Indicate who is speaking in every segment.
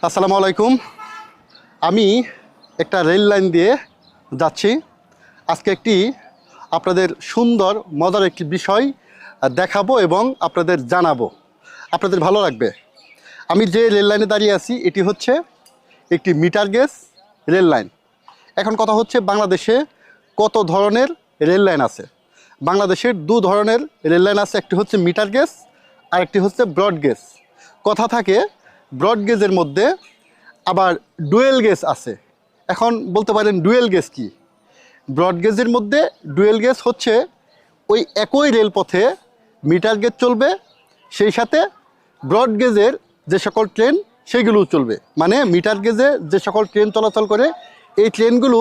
Speaker 1: আসসালামু আলাইকুম। আমি একটা রেল লাইন দিয়ে যাচ্ছি। আজকে একটি আপনাদের সুন্দর মজার একটি বিষয় দেখাবো এবং আপনাদের জানাবো, আপনাদের ভালো লাগবে। আমি যে রেল লাইনে দাঁড়িয়ে আছি এটি হচ্ছে একটি মিটার গেজ রেল লাইন। এখন কথা হচ্ছে বাংলাদেশে কত ধরনের রেল লাইন আছে। বাংলাদেশের দু ধরনের রেল লাইন আছে, একটি হচ্ছে মিটার গেজ আর একটি হচ্ছে ব্রড গেজ। কথা থাকে ব্রড গেজের মধ্যে আবার ডুয়েল গেজ আছে। এখন বলতে পারেন ডুয়েল গেজ কি? ব্রড গেজের মধ্যে ডুয়েল গেজ হচ্ছে ওই একই রেলপথে মিটার গেজ চলবে, সেই সাথে ব্রড গেজের যে সকল ট্রেন সেগুলোও চলবে। মানে মিটার গেজে যে সকল ট্রেন চলাচল করে এই ট্রেনগুলো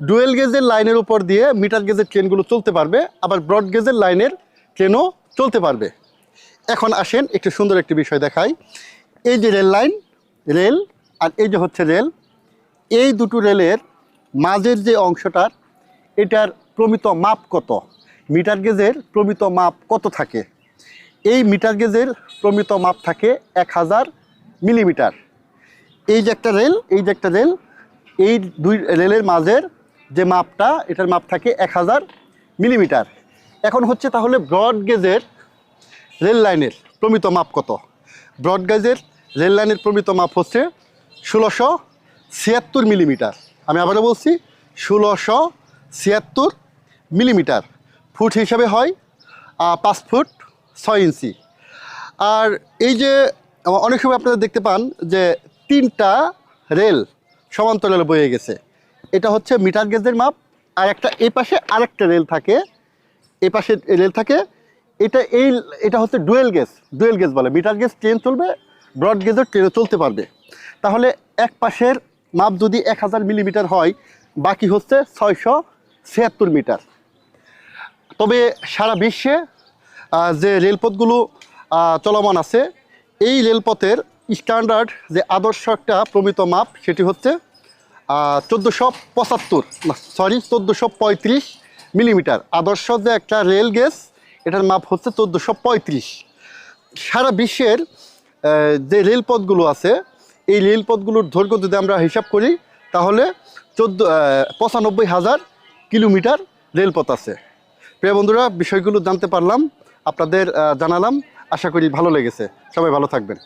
Speaker 1: ডুয়েল গেজের লাইনের উপর দিয়ে মিটার গেজের ট্রেনগুলো চলতে পারবে, আবার ব্রড গেজের লাইনের ট্রেনও চলতে পারবে। এখন আসেন একটু সুন্দর একটি বিষয় দেখাই। এই যে রেল লাইন, রেল আর এই যে হচ্ছে রেল, এই দুটো রেলের মাঝের যে অংশটার এটার প্রমিত মাপ কত, মিটার গেজের প্রমিত মাপ কত থাকে? এই মিটার গেজের প্রমিত মাপ থাকে 1000 মিলিমিটার। এই যে একটা রেল, এই যে একটা রেল, এই দুই রেলের মাঝের যে মাপটা এটার মাপ থাকে 1000 মিলিমিটার। এখন হচ্ছে তাহলে ব্রড গেজের রেল লাইনের প্রমিত মাপ কত? ব্রড গেজের রেল লাইনের প্রমিত মাপ হচ্ছে 1676 মিলিমিটার। আমি আবারও বলছি 1676 মিলিমিটার। ফুট হিসাবে হয় 5 ফুট 6 ইঞ্চি। আর এই যে অনেক সময় আপনারা দেখতে পান যে তিনটা রেল সমান্তরালে বয়ে গেছে, এটা হচ্ছে মিটার গেজের মাপ। আর একটা এই পাশে আরেকটা রেল থাকে, এই পাশে রেল থাকে, এটা হচ্ছে ডুয়েল গেজ। ডুয়েল গেজ বলে, মিটার গেজ ট্রেন চলবে, ব্রড গেজের ট্রেনও চলতে পারবে। তাহলে এক পাশের মাপ যদি 1000 মিলিমিটার হয়, বাকি হচ্ছে 676 মিটার। তবে সারা বিশ্বে যে রেলপথগুলো চলমান আছে, এই রেলপথের স্ট্যান্ডার্ড যে আদর্শ একটা প্রমিত মাপ সেটি হচ্ছে 1435 মিলিমিটার। আদর্শ যে একটা রেল গেজ এটার মাপ হচ্ছে 1435। সারা বিশ্বের যে রেলপথগুলো আছে এই রেলপথগুলোর দৈর্ঘ্য যদি আমরা হিসাব করি তাহলে 95,000 কিলোমিটার রেলপথ আছে। প্রিয় বন্ধুরা, বিষয়গুলো জানতে পারলাম, আপনাদের জানালাম, আশা করি ভালো লেগেছে। সবাই ভালো থাকবেন।